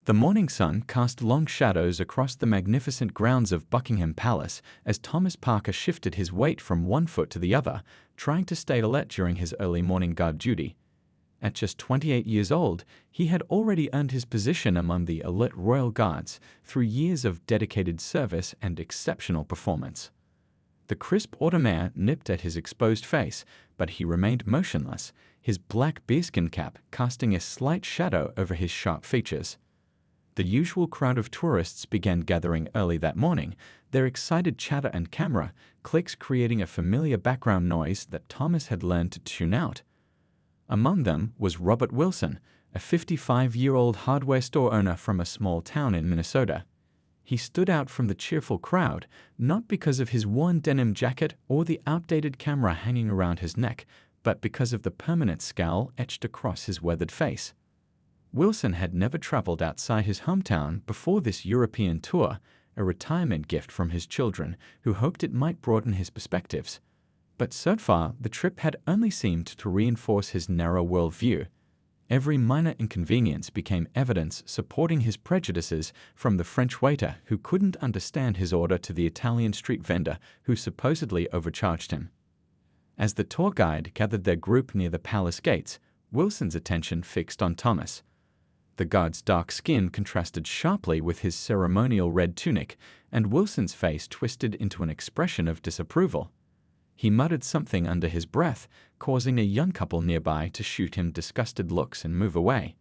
The morning sun cast long shadows across the magnificent grounds of Buckingham Palace as Thomas Parker shifted his weight from one foot to the other, trying to stay alert during his early morning guard duty. At just 28 years old, he had already earned his position among the elite Royal Guards through years of dedicated service and exceptional performance. The crisp autumn air nipped at his exposed face, but he remained motionless, his black bearskin cap casting a slight shadow over his sharp features. The usual crowd of tourists began gathering early that morning, their excited chatter and camera clicks creating a familiar background noise that Thomas had learned to tune out. Among them was Robert Wilson, a 55-year-old hardware store owner from a small town in Minnesota. He stood out from the cheerful crowd, not because of his worn denim jacket or the outdated camera hanging around his neck, but because of the permanent scowl etched across his weathered face. Wilson had never traveled outside his hometown before this European tour, a retirement gift from his children who hoped it might broaden his perspectives. But so far, the trip had only seemed to reinforce his narrow worldview. Every minor inconvenience became evidence supporting his prejudices, from the French waiter who couldn't understand his order to the Italian street vendor who supposedly overcharged him. As the tour guide gathered their group near the palace gates, Wilson's attention fixed on Thomas. The guard's dark skin contrasted sharply with his ceremonial red tunic, and Wilson's face twisted into an expression of disapproval. He muttered something under his breath, causing a young couple nearby to shoot him disgusted looks and move away.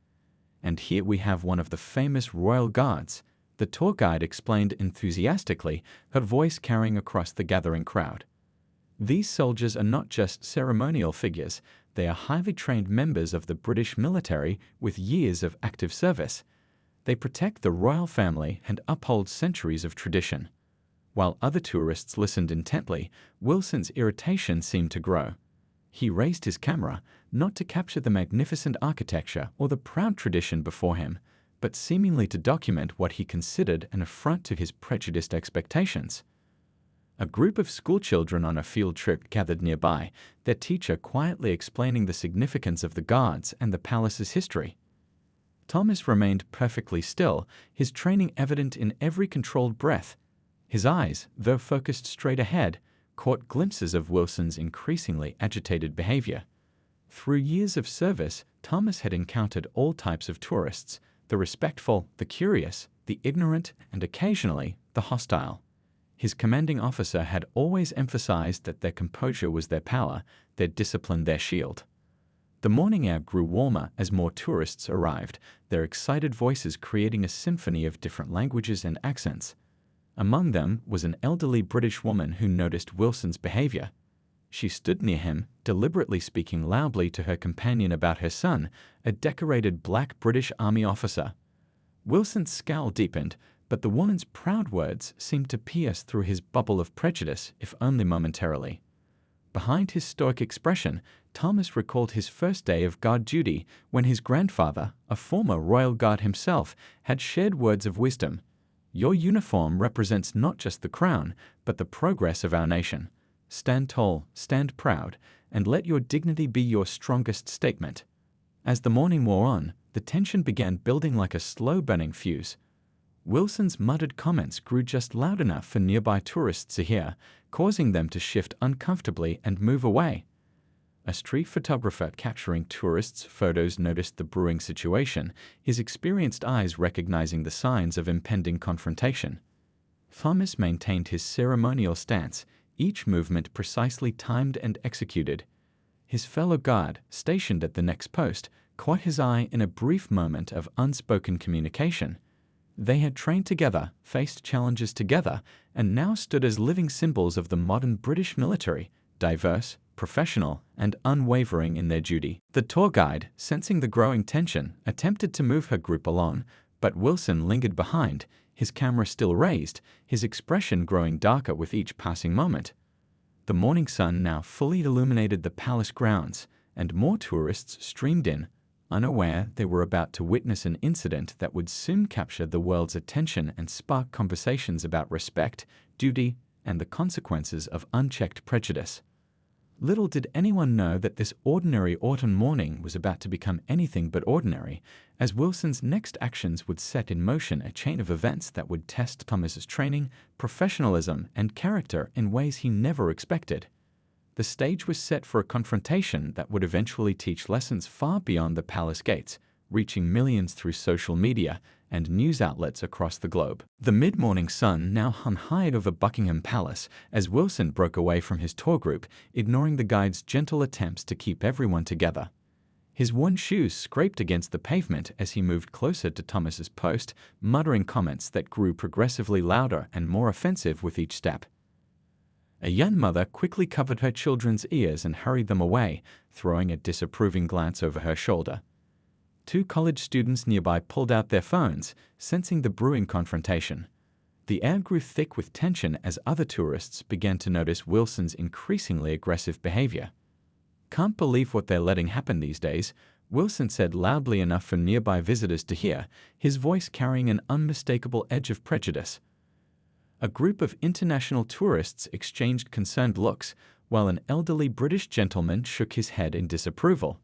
"And here we have one of the famous royal guards," the tour guide explained enthusiastically, her voice carrying across the gathering crowd. "These soldiers are not just ceremonial figures, they are highly trained members of the British military with years of active service. They protect the royal family and uphold centuries of tradition." While other tourists listened intently, Wilson's irritation seemed to grow. He raised his camera, not to capture the magnificent architecture or the proud tradition before him, but seemingly to document what he considered an affront to his prejudiced expectations. A group of schoolchildren on a field trip gathered nearby, their teacher quietly explaining the significance of the guards and the palace's history. Thomas remained perfectly still, his training evident in every controlled breath. His eyes, though focused straight ahead, caught glimpses of Wilson's increasingly agitated behavior. Through years of service, Thomas had encountered all types of tourists, the respectful, the curious, the ignorant, and occasionally the hostile. His commanding officer had always emphasized that their composure was their power, their discipline their shield. The morning air grew warmer as more tourists arrived, their excited voices creating a symphony of different languages and accents. Among them was an elderly British woman who noticed Wilson's behavior. She stood near him, deliberately speaking loudly to her companion about her son, a decorated black British Army officer. Wilson's scowl deepened, but the woman's proud words seemed to pierce through his bubble of prejudice, if only momentarily. Behind his stoic expression, Thomas recalled his first day of guard duty when his grandfather, a former royal guard himself, had shared words of wisdom. "Your uniform represents not just the crown, but the progress of our nation. Stand tall, stand proud, and let your dignity be your strongest statement." As the morning wore on, the tension began building like a slow-burning fuse. Wilson's muttered comments grew just loud enough for nearby tourists to hear, causing them to shift uncomfortably and move away. A street photographer capturing tourists' photos noticed the brewing situation, his experienced eyes recognizing the signs of impending confrontation. Thomas maintained his ceremonial stance, each movement precisely timed and executed. His fellow guard, stationed at the next post, caught his eye in a brief moment of unspoken communication. They had trained together, faced challenges together, and now stood as living symbols of the modern British military, diverse, professional, and unwavering in their duty. The tour guide, sensing the growing tension, attempted to move her group along, but Wilson lingered behind, his camera still raised, his expression growing darker with each passing moment. The morning sun now fully illuminated the palace grounds, and more tourists streamed in, unaware they were about to witness an incident that would soon capture the world's attention and spark conversations about respect, duty, and the consequences of unchecked prejudice. Little did anyone know that this ordinary autumn morning was about to become anything but ordinary, as Wilson's next actions would set in motion a chain of events that would test Thomas's training, professionalism, and character in ways he never expected. The stage was set for a confrontation that would eventually teach lessons far beyond the palace gates, reaching millions through social media and news outlets across the globe. The mid-morning sun now hung high over Buckingham Palace as Wilson broke away from his tour group, ignoring the guide's gentle attempts to keep everyone together. His worn shoes scraped against the pavement as he moved closer to Thomas's post, muttering comments that grew progressively louder and more offensive with each step. A young mother quickly covered her children's ears and hurried them away, throwing a disapproving glance over her shoulder. Two college students nearby pulled out their phones, sensing the brewing confrontation. The air grew thick with tension as other tourists began to notice Wilson's increasingly aggressive behavior. "Can't believe what they're letting happen these days," Wilson said loudly enough for nearby visitors to hear, his voice carrying an unmistakable edge of prejudice. A group of international tourists exchanged concerned looks, while an elderly British gentleman shook his head in disapproval.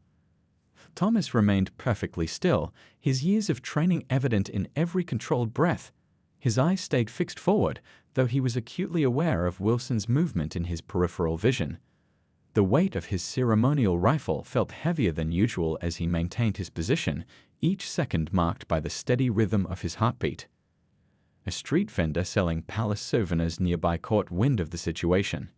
Thomas remained perfectly still, his years of training evident in every controlled breath. His eyes stayed fixed forward, though he was acutely aware of Wilson's movement in his peripheral vision. The weight of his ceremonial rifle felt heavier than usual as he maintained his position, each second marked by the steady rhythm of his heartbeat. A street vendor selling palace souvenirs nearby caught wind of the situation.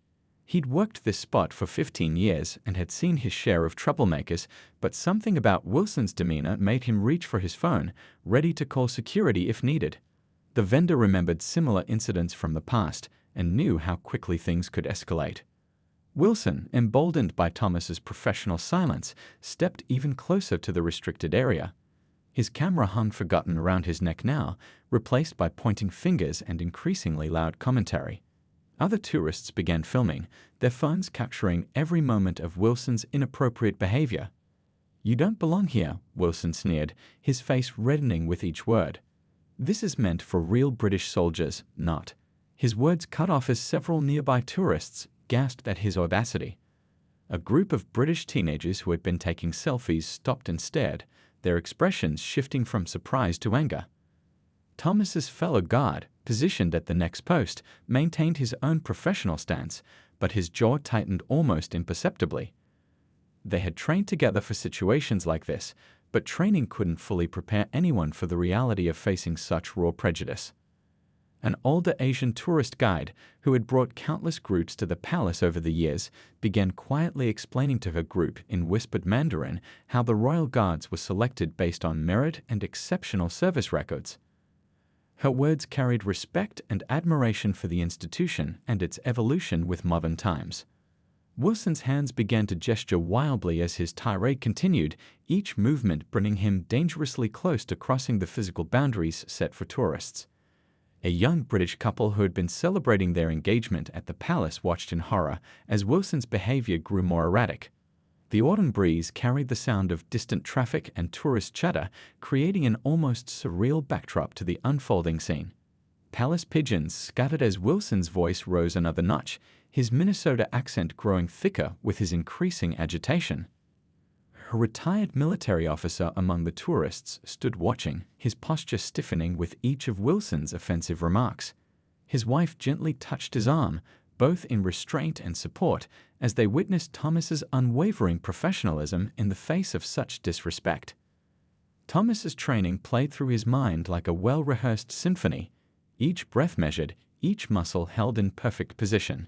He'd worked this spot for 15 years and had seen his share of troublemakers, but something about Wilson's demeanor made him reach for his phone, ready to call security if needed. The vendor remembered similar incidents from the past and knew how quickly things could escalate. Wilson, emboldened by Thomas's professional silence, stepped even closer to the restricted area. His camera hung forgotten around his neck now, replaced by pointing fingers and increasingly loud commentary. Other tourists began filming, their phones capturing every moment of Wilson's inappropriate behavior. "You don't belong here," Wilson sneered, his face reddening with each word. "This is meant for real British soldiers, not." His words cut off as several nearby tourists gasped at his audacity. A group of British teenagers who had been taking selfies stopped and stared, their expressions shifting from surprise to anger. Thomas's fellow guard, positioned at the next post, maintained his own professional stance, but his jaw tightened almost imperceptibly. They had trained together for situations like this, but training couldn't fully prepare anyone for the reality of facing such raw prejudice. An older Asian tourist guide, who had brought countless groups to the palace over the years, began quietly explaining to her group in whispered Mandarin how the royal guards were selected based on merit and exceptional service records. Her words carried respect and admiration for the institution and its evolution with modern times. Wilson's hands began to gesture wildly as his tirade continued, each movement bringing him dangerously close to crossing the physical boundaries set for tourists. A young British couple who had been celebrating their engagement at the palace watched in horror as Wilson's behavior grew more erratic. The autumn breeze carried the sound of distant traffic and tourist chatter, creating an almost surreal backdrop to the unfolding scene. Palace pigeons scattered as Wilson's voice rose another notch, his Minnesota accent growing thicker with his increasing agitation. A retired military officer among the tourists stood watching, his posture stiffening with each of Wilson's offensive remarks. His wife gently touched his arm, both in restraint and support, as they witnessed Thomas's unwavering professionalism in the face of such disrespect. Thomas's training played through his mind like a well-rehearsed symphony, each breath measured, each muscle held in perfect position.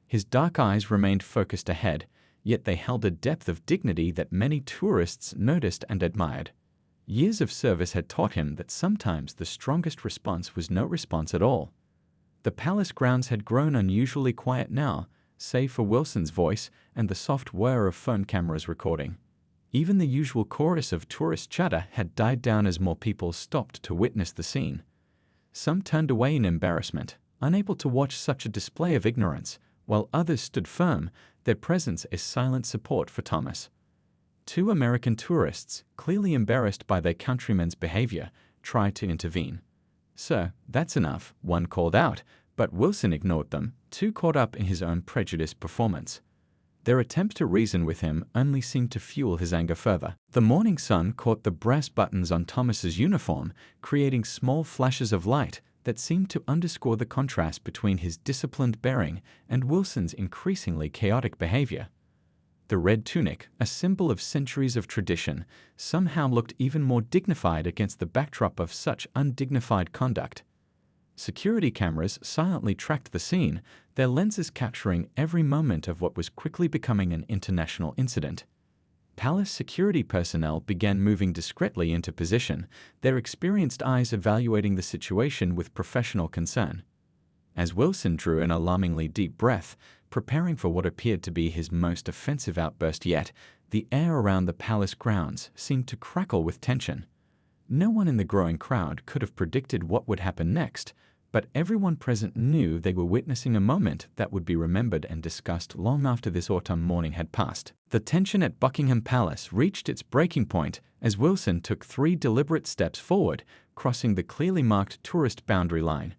His dark eyes remained focused ahead, yet they held a depth of dignity that many tourists noticed and admired. Years of service had taught him that sometimes the strongest response was no response at all. The palace grounds had grown unusually quiet now, save for Wilson's voice and the soft whir of phone cameras recording. Even the usual chorus of tourist chatter had died down as more people stopped to witness the scene. Some turned away in embarrassment, unable to watch such a display of ignorance, while others stood firm, their presence a silent support for Thomas. Two American tourists, clearly embarrassed by their countrymen's behavior, tried to intervene. "Sir, that's enough," one called out, but Wilson ignored them, too caught up in his own prejudiced performance. Their attempt to reason with him only seemed to fuel his anger further. The morning sun caught the brass buttons on Thomas's uniform, creating small flashes of light that seemed to underscore the contrast between his disciplined bearing and Wilson's increasingly chaotic behavior. The red tunic, a symbol of centuries of tradition, somehow looked even more dignified against the backdrop of such undignified conduct. Security cameras silently tracked the scene, their lenses capturing every moment of what was quickly becoming an international incident. Palace security personnel began moving discreetly into position, their experienced eyes evaluating the situation with professional concern. As Wilson drew an alarmingly deep breath, preparing for what appeared to be his most offensive outburst yet, the air around the palace grounds seemed to crackle with tension. No one in the growing crowd could have predicted what would happen next, but everyone present knew they were witnessing a moment that would be remembered and discussed long after this autumn morning had passed. The tension at Buckingham Palace reached its breaking point as Wilson took 3 deliberate steps forward, crossing the clearly marked tourist boundary line.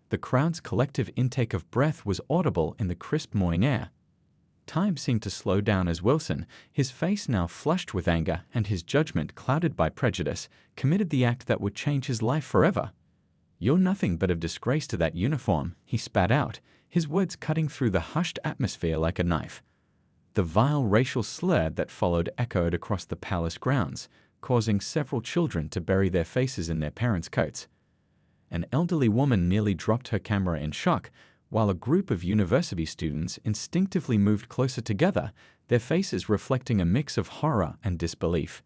The crowd's collective intake of breath was audible in the crisp morning air. Time seemed to slow down as Wilson, his face now flushed with anger and his judgment clouded by prejudice, committed the act that would change his life forever. "You're nothing but a disgrace to that uniform," he spat out, his words cutting through the hushed atmosphere like a knife. The vile racial slur that followed echoed across the palace grounds, causing several children to bury their faces in their parents' coats. An elderly woman nearly dropped her camera in shock, while a group of university students instinctively moved closer together, their faces reflecting a mix of horror and disbelief.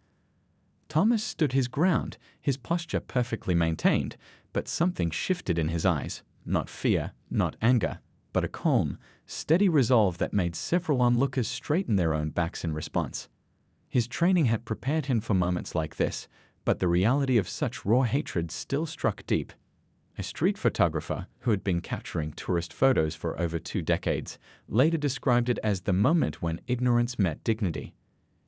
Thomas stood his ground, his posture perfectly maintained, but something shifted in his eyes, not fear, not anger, but a calm, steady resolve that made several onlookers straighten their own backs in response. His training had prepared him for moments like this, but the reality of such raw hatred still struck deep. A street photographer, who had been capturing tourist photos for over 2 decades, later described it as the moment when ignorance met dignity.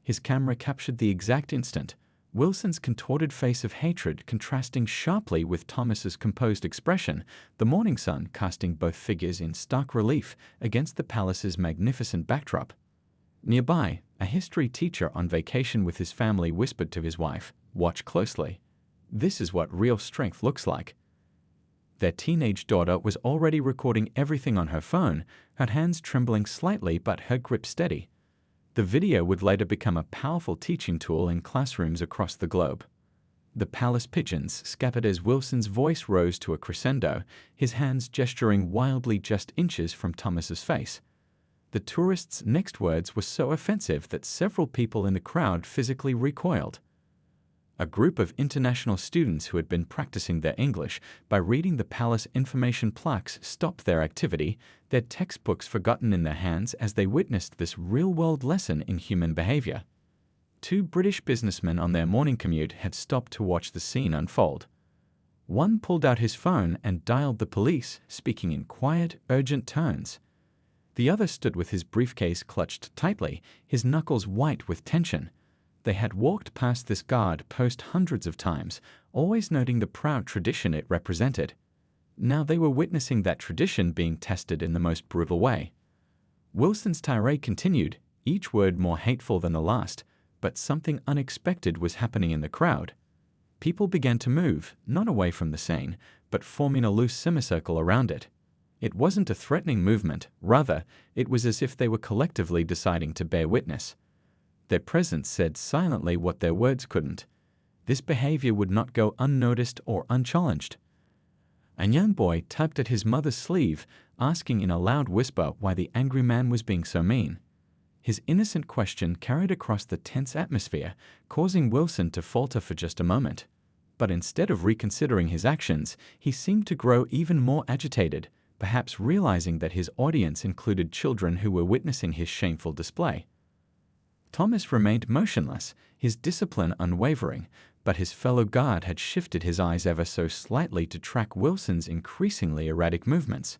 His camera captured the exact instant, Wilson's contorted face of hatred contrasting sharply with Thomas's composed expression, the morning sun casting both figures in stark relief against the palace's magnificent backdrop. Nearby, a history teacher on vacation with his family whispered to his wife, "Watch closely. This is what real strength looks like." Their teenage daughter was already recording everything on her phone, her hands trembling slightly but her grip steady. The video would later become a powerful teaching tool in classrooms across the globe. The palace pigeons scattered as Wilson's voice rose to a crescendo, his hands gesturing wildly just inches from Thomas's face. The tourists' next words were so offensive that several people in the crowd physically recoiled. A group of international students who had been practicing their English by reading the palace information plaques stopped their activity, their textbooks forgotten in their hands as they witnessed this real-world lesson in human behavior. 2 British businessmen on their morning commute had stopped to watch the scene unfold. One pulled out his phone and dialed the police, speaking in quiet, urgent tones. The other stood with his briefcase clutched tightly, his knuckles white with tension. They had walked past this guard post hundreds of times, always noting the proud tradition it represented. Now they were witnessing that tradition being tested in the most brutal way. Wilson's tirade continued, each word more hateful than the last, but something unexpected was happening in the crowd. People began to move, not away from the scene, but forming a loose semicircle around it. It wasn't a threatening movement, rather, it was as if they were collectively deciding to bear witness. Their presence said silently what their words couldn't. This behavior would not go unnoticed or unchallenged. A young boy tugged at his mother's sleeve, asking in a loud whisper why the angry man was being so mean. His innocent question carried across the tense atmosphere, causing Wilson to falter for just a moment. But instead of reconsidering his actions, he seemed to grow even more agitated, perhaps realizing that his audience included children who were witnessing his shameful display. Thomas remained motionless, his discipline unwavering, but his fellow guard had shifted his eyes ever so slightly to track Wilson's increasingly erratic movements.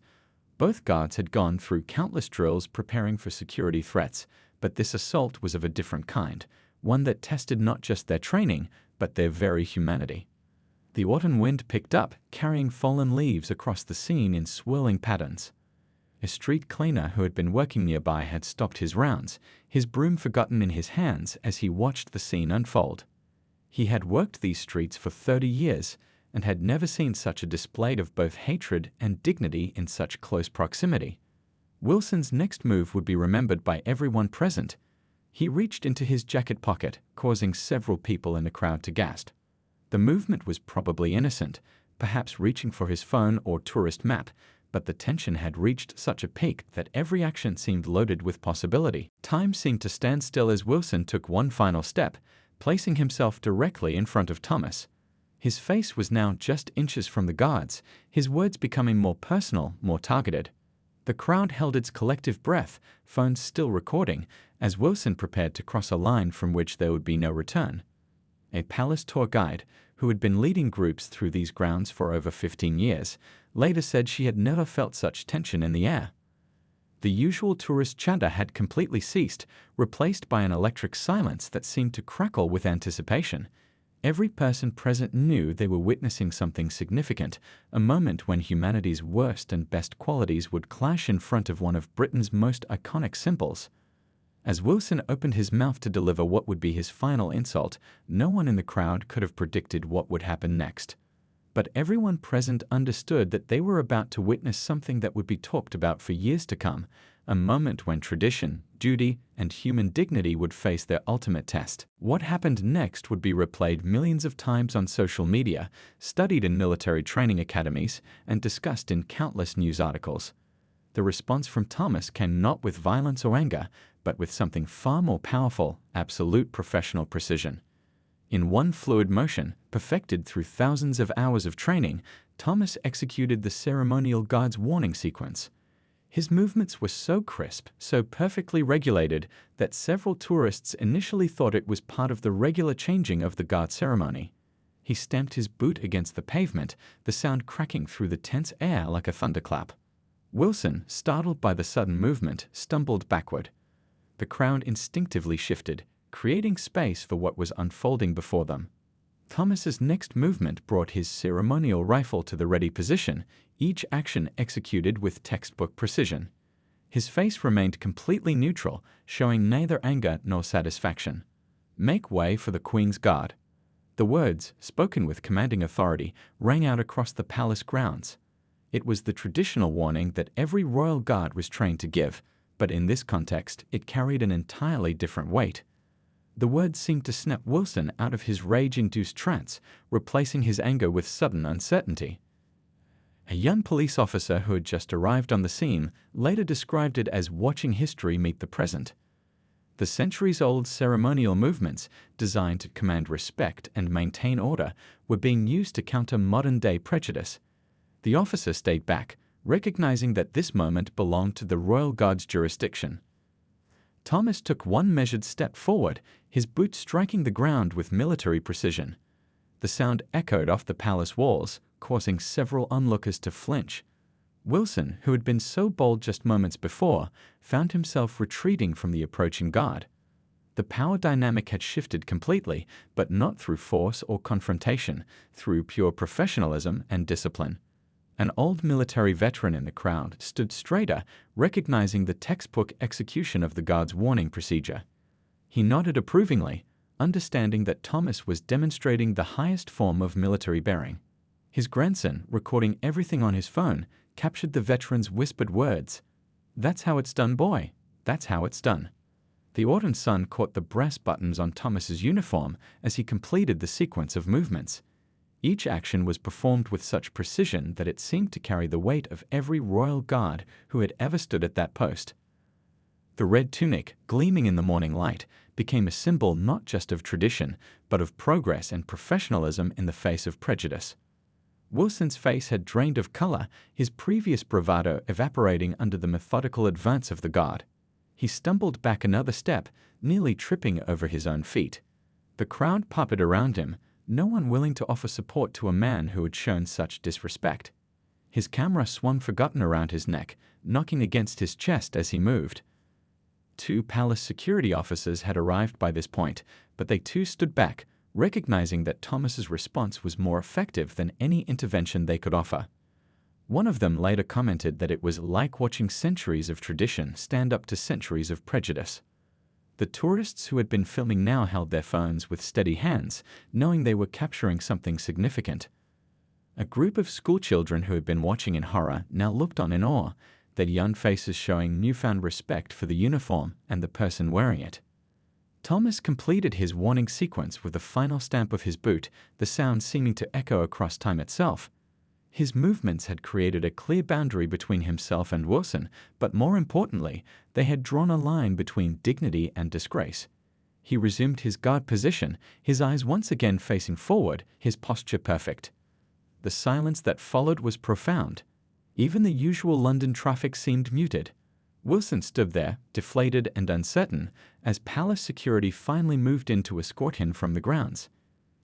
Both guards had gone through countless drills preparing for security threats, but this assault was of a different kind, one that tested not just their training, but their very humanity. The autumn wind picked up, carrying fallen leaves across the scene in swirling patterns. A street cleaner who had been working nearby had stopped his rounds, his broom forgotten in his hands as he watched the scene unfold. He had worked these streets for 30 years and had never seen such a display of both hatred and dignity in such close proximity. Wilson's next move would be remembered by everyone present. He reached into his jacket pocket, causing several people in the crowd to gasp. The movement was probably innocent, perhaps reaching for his phone or tourist map, but the tension had reached such a peak that every action seemed loaded with possibility. Time seemed to stand still as Wilson took one final step, placing himself directly in front of Thomas. His face was now just inches from the guards, his words becoming more personal, more targeted. The crowd held its collective breath, phones still recording, as Wilson prepared to cross a line from which there would be no return. A palace tour guide, who had been leading groups through these grounds for over 15 years, later said she had never felt such tension in the air. The usual tourist chatter had completely ceased, replaced by an electric silence that seemed to crackle with anticipation. Every person present knew they were witnessing something significant, a moment when humanity's worst and best qualities would clash in front of one of Britain's most iconic symbols. As Wilson opened his mouth to deliver what would be his final insult, no one in the crowd could have predicted what would happen next. But everyone present understood that they were about to witness something that would be talked about for years to come, a moment when tradition, duty, and human dignity would face their ultimate test. What happened next would be replayed millions of times on social media, studied in military training academies, and discussed in countless news articles. The response from Thomas came not with violence or anger, but with something far more powerful: absolute professional precision. In one fluid motion, perfected through thousands of hours of training, Thomas executed the ceremonial guard's warning sequence. His movements were so crisp, so perfectly regulated, that several tourists initially thought it was part of the regular changing of the guard ceremony. He stamped his boot against the pavement, the sound cracking through the tense air like a thunderclap. Wilson, startled by the sudden movement, stumbled backward. The crowd instinctively shifted, creating space for what was unfolding before them. Thomas's next movement brought his ceremonial rifle to the ready position, each action executed with textbook precision. His face remained completely neutral, showing neither anger nor satisfaction. "Make way for the Queen's Guard." The words, spoken with commanding authority, rang out across the palace grounds. It was the traditional warning that every royal guard was trained to give, but in this context, it carried an entirely different weight. The words seemed to snap Wilson out of his rage-induced trance, replacing his anger with sudden uncertainty. A young police officer who had just arrived on the scene later described it as watching history meet the present. The centuries-old ceremonial movements, designed to command respect and maintain order, were being used to counter modern-day prejudice. The officer stayed back, recognizing that this moment belonged to the Royal Guard's jurisdiction. Thomas took one measured step forward, his boot striking the ground with military precision. The sound echoed off the palace walls, causing several onlookers to flinch. Wilson, who had been so bold just moments before, found himself retreating from the approaching guard. The power dynamic had shifted completely, but not through force or confrontation, through pure professionalism and discipline. An old military veteran in the crowd stood straighter, recognizing the textbook execution of the guard's warning procedure. He nodded approvingly, understanding that Thomas was demonstrating the highest form of military bearing. His grandson, recording everything on his phone, captured the veteran's whispered words. "That's how it's done, boy. That's how it's done." The autumn sun caught the brass buttons on Thomas's uniform as he completed the sequence of movements. Each action was performed with such precision that it seemed to carry the weight of every royal guard who had ever stood at that post. The red tunic, gleaming in the morning light, became a symbol not just of tradition, but of progress and professionalism in the face of prejudice. Wilson's face had drained of color, his previous bravado evaporating under the methodical advance of the guard. He stumbled back another step, nearly tripping over his own feet. The crowd puffed around him, no one willing to offer support to a man who had shown such disrespect. His camera swung forgotten around his neck, knocking against his chest as he moved. 2 palace security officers had arrived by this point, but they too stood back, recognizing that Thomas's response was more effective than any intervention they could offer. One of them later commented that it was like watching centuries of tradition stand up to centuries of prejudice. The tourists who had been filming now held their phones with steady hands, knowing they were capturing something significant. A group of schoolchildren who had been watching in horror now looked on in awe, their young faces showing newfound respect for the uniform and the person wearing it. Thomas completed his warning sequence with the final stamp of his boot, the sound seeming to echo across time itself. His movements had created a clear boundary between himself and Wilson, but more importantly, they had drawn a line between dignity and disgrace. He resumed his guard position, his eyes once again facing forward, his posture perfect. The silence that followed was profound. Even the usual London traffic seemed muted. Wilson stood there, deflated and uncertain, as palace security finally moved in to escort him from the grounds.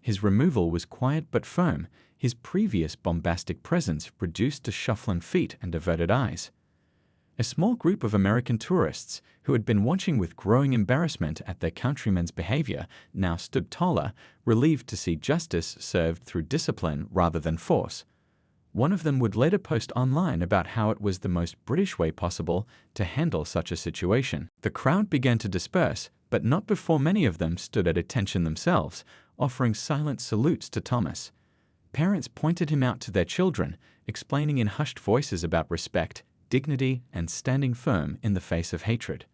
His removal was quiet but firm, his previous bombastic presence reduced to shuffling feet and averted eyes. A small group of American tourists, who had been watching with growing embarrassment at their countrymen's behavior, now stood taller, relieved to see justice served through discipline rather than force. One of them would later post online about how it was the most British way possible to handle such a situation. The crowd began to disperse, but not before many of them stood at attention themselves, offering silent salutes to Thomas. Parents pointed him out to their children, explaining in hushed voices about respect, dignity, and standing firm in the face of hatred.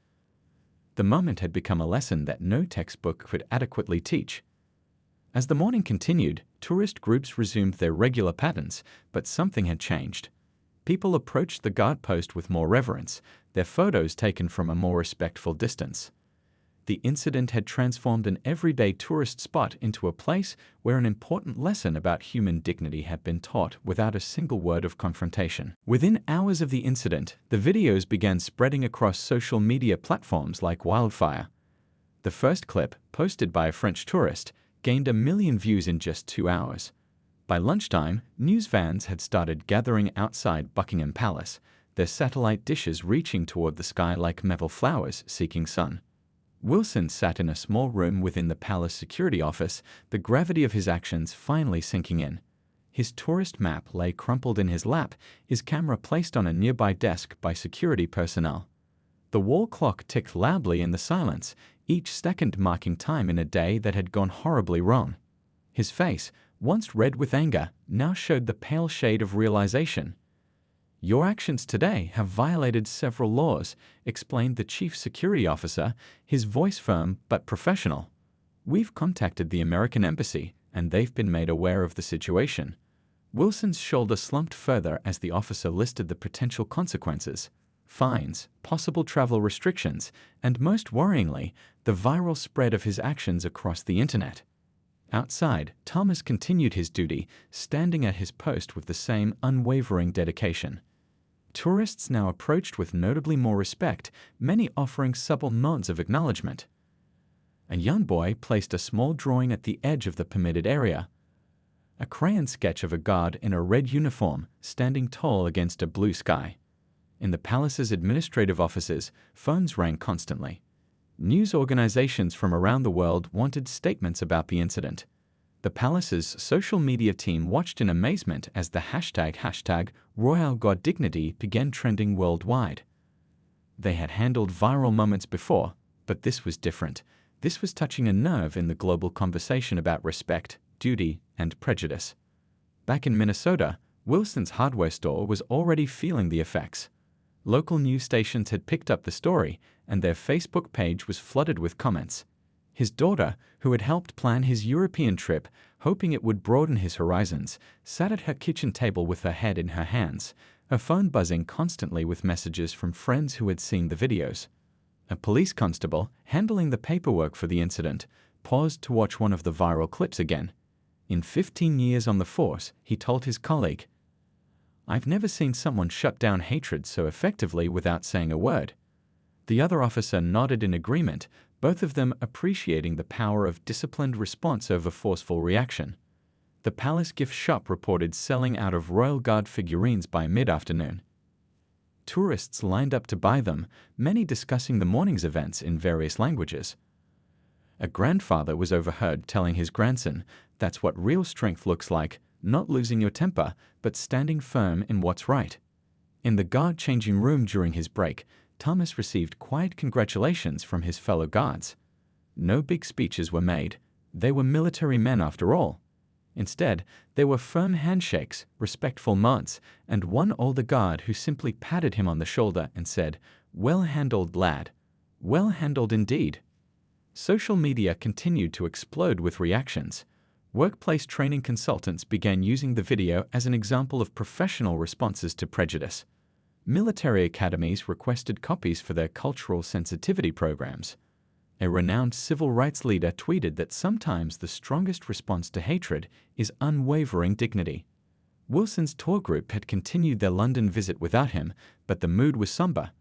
The moment had become a lesson that no textbook could adequately teach. As the morning continued, tourist groups resumed their regular patterns, but something had changed. People approached the guard post with more reverence, their photos taken from a more respectful distance. The incident had transformed an everyday tourist spot into a place where an important lesson about human dignity had been taught without a single word of confrontation. Within hours of the incident, the videos began spreading across social media platforms like wildfire. The first clip, posted by a French tourist, gained 1 million views in just 2 hours. By lunchtime, news vans had started gathering outside Buckingham Palace, their satellite dishes reaching toward the sky like metal flowers seeking sun. Wilson sat in a small room within the palace security office, the gravity of his actions finally sinking in. His tourist map lay crumpled in his lap, his camera placed on a nearby desk by security personnel. The wall clock ticked loudly in the silence, each second marking time in a day that had gone horribly wrong. His face, once red with anger, now showed the pale shade of realization. "Your actions today have violated several laws," explained the chief security officer, his voice firm but professional. "We've contacted the American embassy, and they've been made aware of the situation." Wilson's shoulder slumped further as the officer listed the potential consequences: fines, possible travel restrictions, and most worryingly, the viral spread of his actions across the internet. Outside, Thomas continued his duty, standing at his post with the same unwavering dedication. Tourists now approached with notably more respect, many offering subtle nods of acknowledgement. A young boy placed a small drawing at the edge of the permitted area. A crayon sketch of a guard in a red uniform, standing tall against a blue sky. In the palace's administrative offices, phones rang constantly. News organizations from around the world wanted statements about the incident. The palace's social media team watched in amazement as the hashtag Royal Guard Dignity began trending worldwide. They had handled viral moments before, but this was different. This was touching a nerve in the global conversation about respect, duty, and prejudice. Back in Minnesota, Wilson's hardware store was already feeling the effects. Local news stations had picked up the story, and their Facebook page was flooded with comments. His daughter, who had helped plan his European trip, hoping it would broaden his horizons, sat at her kitchen table with her head in her hands, her phone buzzing constantly with messages from friends who had seen the videos. A police constable, handling the paperwork for the incident, paused to watch one of the viral clips again. In 15 years on the force, he told his colleague, "I've never seen someone shut down hatred so effectively without saying a word." The other officer nodded in agreement, both of them appreciating the power of disciplined response over forceful reaction. The Palace gift shop reported selling out of Royal Guard figurines by mid-afternoon. Tourists lined up to buy them, many discussing the morning's events in various languages. A grandfather was overheard telling his grandson, "That's what real strength looks like. not losing your temper, but standing firm in what's right. In the guard changing room during his break, Thomas received quiet congratulations from his fellow guards. No big speeches were made. They were military men after all. Instead, there were firm handshakes, respectful nods, and one older guard who simply patted him on the shoulder and said, "Well handled, lad. Well handled indeed." Social media continued to explode with reactions. Workplace training consultants began using the video as an example of professional responses to prejudice. Military academies requested copies for their cultural sensitivity programs. A renowned civil rights leader tweeted that sometimes the strongest response to hatred is unwavering dignity. Wilson's tour group had continued their London visit without him, but the mood was somber.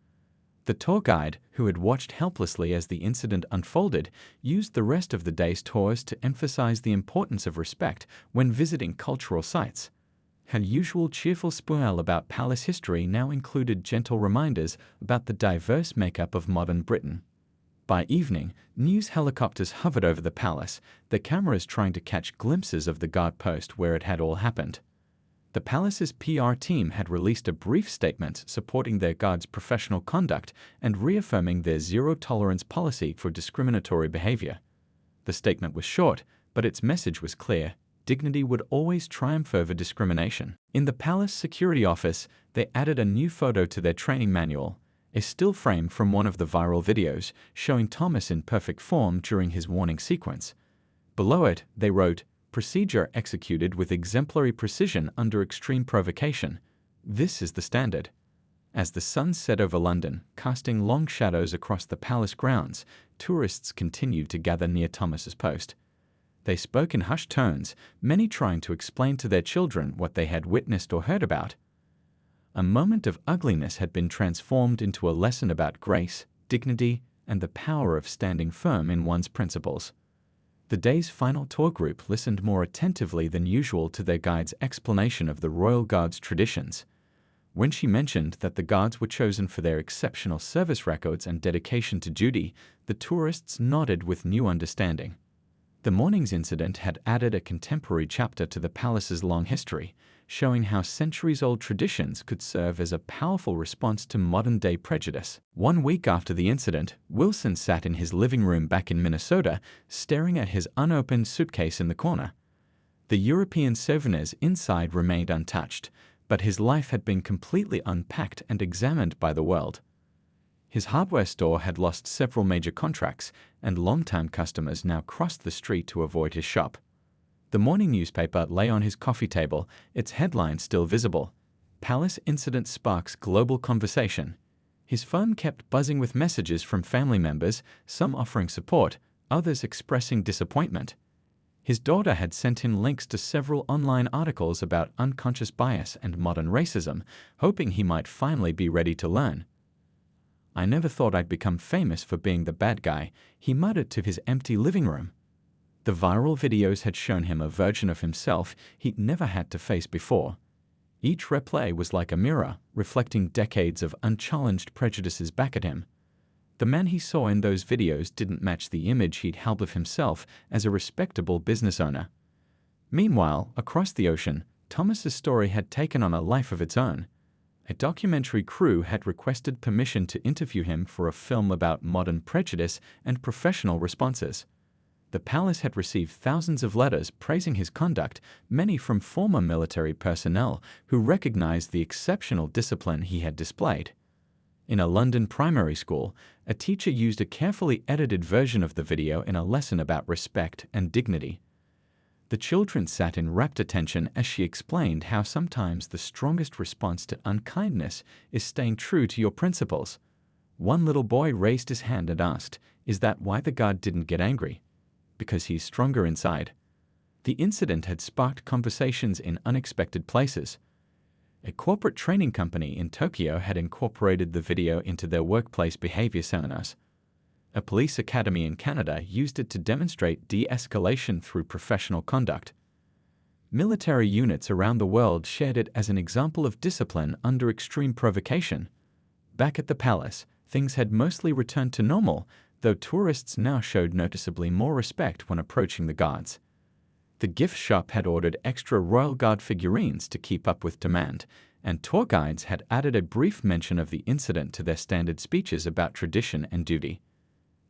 The tour guide, who had watched helplessly as the incident unfolded, used the rest of the day's tours to emphasize the importance of respect when visiting cultural sites. Her usual cheerful spiel about palace history now included gentle reminders about the diverse makeup of modern Britain. By evening, news helicopters hovered over the palace, the cameras trying to catch glimpses of the guard post where it had all happened. The palace's PR team had released a brief statement supporting their guards' professional conduct and reaffirming their zero-tolerance policy for discriminatory behavior. The statement was short, but its message was clear. Dignity would always triumph over discrimination. In the palace security office, they added a new photo to their training manual, a still frame from one of the viral videos showing Thomas in perfect form during his warning sequence. Below it, they wrote, "Procedure executed with exemplary precision under extreme provocation. This is the standard." As the sun set over London, casting long shadows across the palace grounds, tourists continued to gather near Thomas's post. They spoke in hushed tones, many trying to explain to their children what they had witnessed or heard about. A moment of ugliness had been transformed into a lesson about grace, dignity, and the power of standing firm in one's principles. The day's final tour group listened more attentively than usual to their guide's explanation of the Royal Guard's traditions. When she mentioned that the guards were chosen for their exceptional service records and dedication to duty, the tourists nodded with new understanding. The morning's incident had added a contemporary chapter to the palace's long history, showing how centuries-old traditions could serve as a powerful response to modern-day prejudice. 1 week after the incident, Wilson sat in his living room back in Minnesota, staring at his unopened suitcase in the corner. The European souvenirs inside remained untouched, but his life had been completely unpacked and examined by the world. His hardware store had lost several major contracts, and long-time customers now crossed the street to avoid his shop. The morning newspaper lay on his coffee table, its headline still visible. "Palace Incident Sparks Global Conversation." His phone kept buzzing with messages from family members, some offering support, others expressing disappointment. His daughter had sent him links to several online articles about unconscious bias and modern racism, hoping he might finally be ready to learn. "I never thought I'd become famous for being the bad guy," he muttered to his empty living room. The viral videos had shown him a version of himself he'd never had to face before. Each replay was like a mirror, reflecting decades of unchallenged prejudices back at him. The man he saw in those videos didn't match the image he'd held of himself as a respectable business owner. Meanwhile, across the ocean, Thomas's story had taken on a life of its own. A documentary crew had requested permission to interview him for a film about modern prejudice and professional responses. The palace had received thousands of letters praising his conduct, many from former military personnel who recognized the exceptional discipline he had displayed. In a London primary school, a teacher used a carefully edited version of the video in a lesson about respect and dignity. The children sat in rapt attention as she explained how sometimes the strongest response to unkindness is staying true to your principles. One little boy raised his hand and asked, "Is that why the guard didn't get angry?" "Because he's stronger inside." The incident had sparked conversations in unexpected places. A corporate training company in Tokyo had incorporated the video into their workplace behavior seminars. A police academy in Canada used it to demonstrate de-escalation through professional conduct. Military units around the world shared it as an example of discipline under extreme provocation. Back at the palace, things had mostly returned to normal, though tourists now showed noticeably more respect when approaching the guards. The gift shop had ordered extra Royal Guard figurines to keep up with demand, and tour guides had added a brief mention of the incident to their standard speeches about tradition and duty.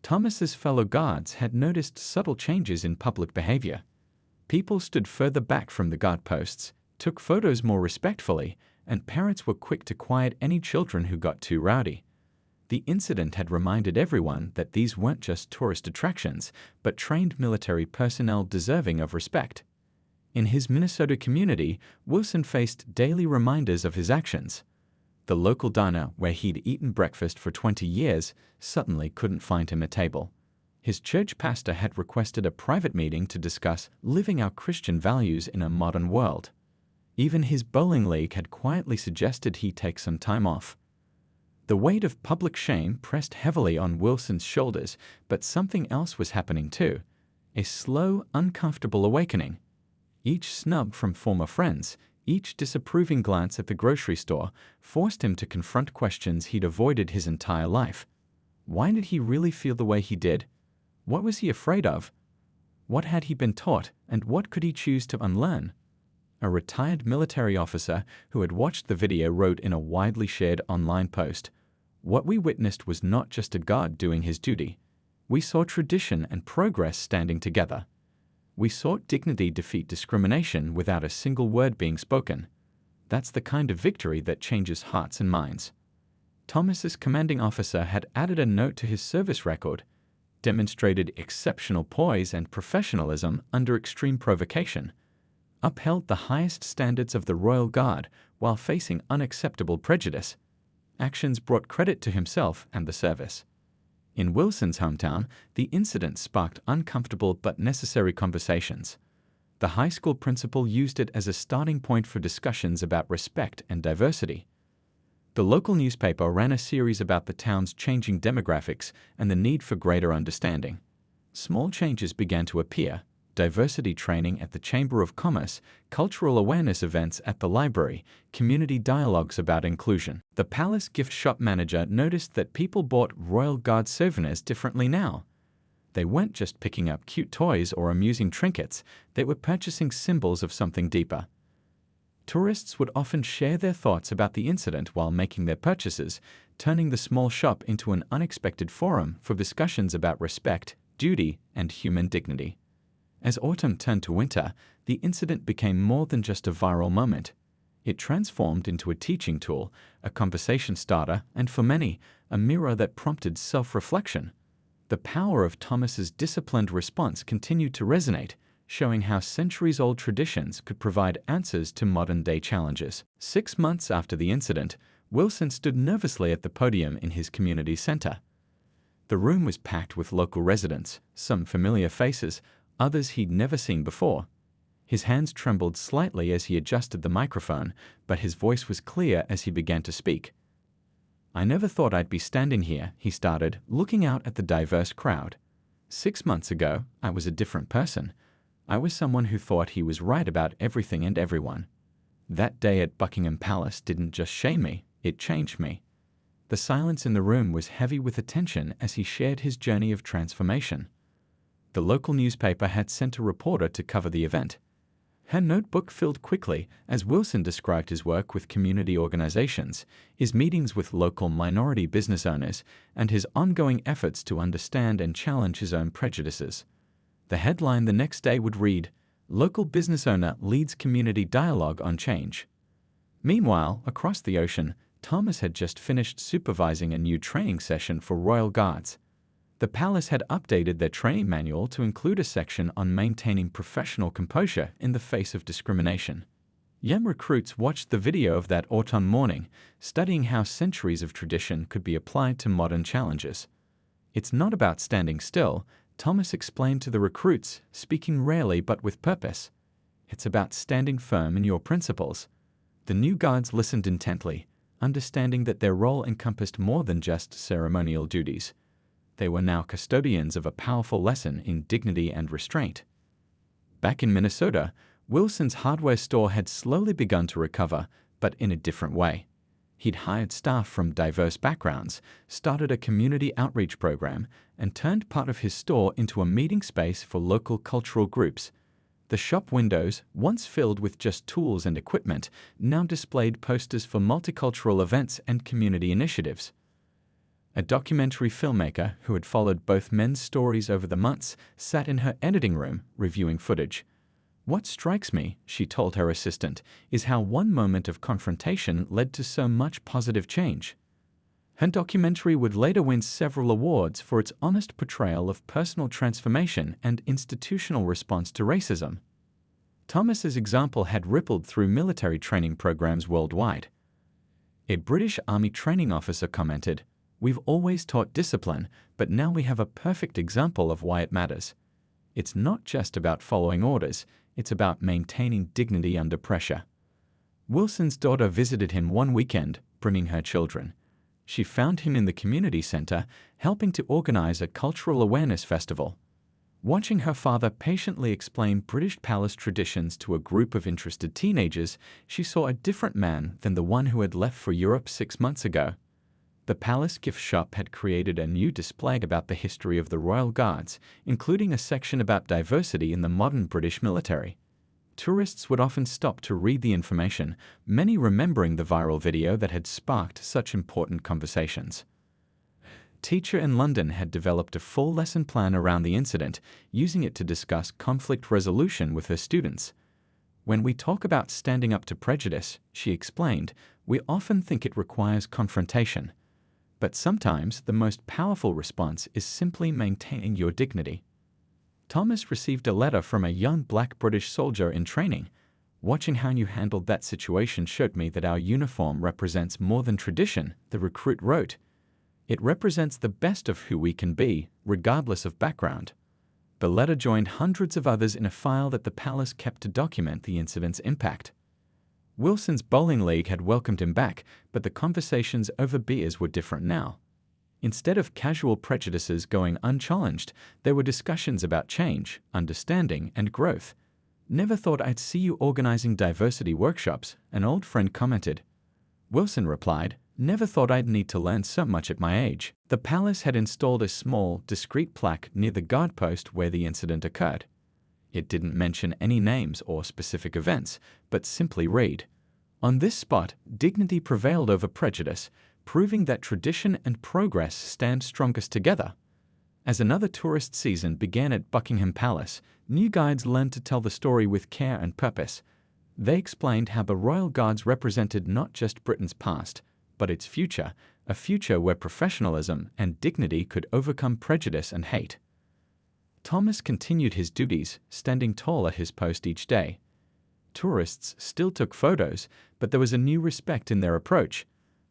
Thomas's fellow guards had noticed subtle changes in public behavior. People stood further back from the guard posts, took photos more respectfully, and parents were quick to quiet any children who got too rowdy. The incident had reminded everyone that these weren't just tourist attractions, but trained military personnel deserving of respect. In his Minnesota community, Wilson faced daily reminders of his actions. The local diner where he'd eaten breakfast for 20 years suddenly couldn't find him a table. His church pastor had requested a private meeting to discuss living our Christian values in a modern world. Even his bowling league had quietly suggested he take some time off. The weight of public shame pressed heavily on Wilson's shoulders, but something else was happening too. A slow, uncomfortable awakening. Each snub from former friends, each disapproving glance at the grocery store, forced him to confront questions he'd avoided his entire life. Why did he really feel the way he did? What was he afraid of? What had he been taught, and what could he choose to unlearn? A retired military officer who had watched the video wrote in a widely shared online post, "What we witnessed was not just a guard doing his duty. We saw tradition and progress standing together. We saw dignity defeat discrimination without a single word being spoken. That's the kind of victory that changes hearts and minds." Thomas's commanding officer had added a note to his service record, demonstrated exceptional poise and professionalism under extreme provocation, upheld the highest standards of the Royal Guard while facing unacceptable prejudice. Actions brought credit to himself and the service. In Wilson's hometown, the incident sparked uncomfortable but necessary conversations. The high school principal used it as a starting point for discussions about respect and diversity. The local newspaper ran a series about the town's changing demographics and the need for greater understanding. Small changes began to appear: diversity training at the Chamber of Commerce, cultural awareness events at the library, community dialogues about inclusion. The Palace gift shop manager noticed that people bought Royal Guard souvenirs differently now. They weren't just picking up cute toys or amusing trinkets, they were purchasing symbols of something deeper. Tourists would often share their thoughts about the incident while making their purchases, turning the small shop into an unexpected forum for discussions about respect, duty, and human dignity. As autumn turned to winter, the incident became more than just a viral moment. It transformed into a teaching tool, a conversation starter, and for many, a mirror that prompted self-reflection. The power of Thomas's disciplined response continued to resonate, showing how centuries-old traditions could provide answers to modern-day challenges. 6 months after the incident, Wilson stood nervously at the podium in his community center. The room was packed with local residents, some familiar faces, others he'd never seen before. His hands trembled slightly as he adjusted the microphone, but his voice was clear as he began to speak. "I never thought I'd be standing here," he started, looking out at the diverse crowd. 6 months ago, I was a different person. I was someone who thought he was right about everything and everyone. That day at Buckingham Palace didn't just shame me, it changed me." The silence in the room was heavy with attention as he shared his journey of transformation. The local newspaper had sent a reporter to cover the event. Her notebook filled quickly as Wilson described his work with community organizations, his meetings with local minority business owners, and his ongoing efforts to understand and challenge his own prejudices. The headline the next day would read, "Local business owner leads community dialogue on change." Meanwhile, across the ocean, Thomas had just finished supervising a new training session for Royal Guards. The palace had updated their training manual to include a section on maintaining professional composure in the face of discrimination. Young recruits watched the video of that autumn morning, studying how centuries of tradition could be applied to modern challenges. "It's not about standing still," Thomas explained to the recruits, speaking rarely but with purpose. "It's about standing firm in your principles." The new guards listened intently, understanding that their role encompassed more than just ceremonial duties. They were now custodians of a powerful lesson in dignity and restraint. Back in Minnesota, Wilson's hardware store had slowly begun to recover, but in a different way. He'd hired staff from diverse backgrounds, started a community outreach program, and turned part of his store into a meeting space for local cultural groups. The shop windows, once filled with just tools and equipment, now displayed posters for multicultural events and community initiatives. A documentary filmmaker who had followed both men's stories over the months sat in her editing room reviewing footage. "What strikes me," she told her assistant, "is how one moment of confrontation led to so much positive change." Her documentary would later win several awards for its honest portrayal of personal transformation and institutional response to racism. Thomas's example had rippled through military training programs worldwide. A British Army training officer commented, "We've always taught discipline, but now we have a perfect example of why it matters. It's not just about following orders, it's about maintaining dignity under pressure." Wilson's daughter visited him one weekend, bringing her children. She found him in the community center, helping to organize a cultural awareness festival. Watching her father patiently explain British palace traditions to a group of interested teenagers, she saw a different man than the one who had left for Europe 6 months ago. The palace gift shop had created a new display about the history of the Royal Guards, including a section about diversity in the modern British military. Tourists would often stop to read the information, many remembering the viral video that had sparked such important conversations. A teacher in London had developed a full lesson plan around the incident, using it to discuss conflict resolution with her students. "When we talk about standing up to prejudice," she explained, "we often think it requires confrontation. But sometimes the most powerful response is simply maintaining your dignity." Thomas received a letter from a young black British soldier in training. "Watching how you handled that situation showed me that our uniform represents more than tradition," the recruit wrote. "It represents the best of who we can be, regardless of background." The letter joined hundreds of others in a file that the palace kept to document the incident's impact. Wilson's bowling league had welcomed him back, but the conversations over beers were different now. Instead of casual prejudices going unchallenged, there were discussions about change, understanding, and growth. "Never thought I'd see you organizing diversity workshops," an old friend commented. Wilson replied, "Never thought I'd need to learn so much at my age." The palace had installed a small, discreet plaque near the guard post where the incident occurred. It didn't mention any names or specific events, but simply read, "On this spot, dignity prevailed over prejudice, proving that tradition and progress stand strongest together." As another tourist season began at Buckingham Palace, new guides learned to tell the story with care and purpose. They explained how the Royal Guards represented not just Britain's past, but its future, a future where professionalism and dignity could overcome prejudice and hate. Thomas continued his duties, standing tall at his post each day. Tourists still took photos, but there was a new respect in their approach.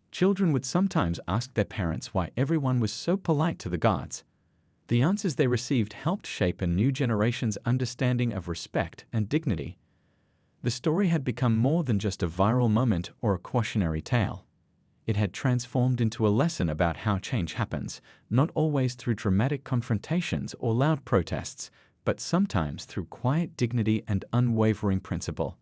Children would sometimes ask their parents why everyone was so polite to the guards. The answers they received helped shape a new generation's understanding of respect and dignity. The story had become more than just a viral moment or a cautionary tale. It had transformed into a lesson about how change happens, not always through dramatic confrontations or loud protests, but sometimes through quiet dignity and unwavering principle.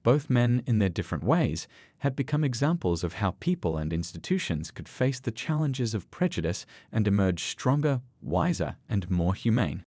Both men, in their different ways, had become examples of how people and institutions could face the challenges of prejudice and emerge stronger, wiser, and more humane.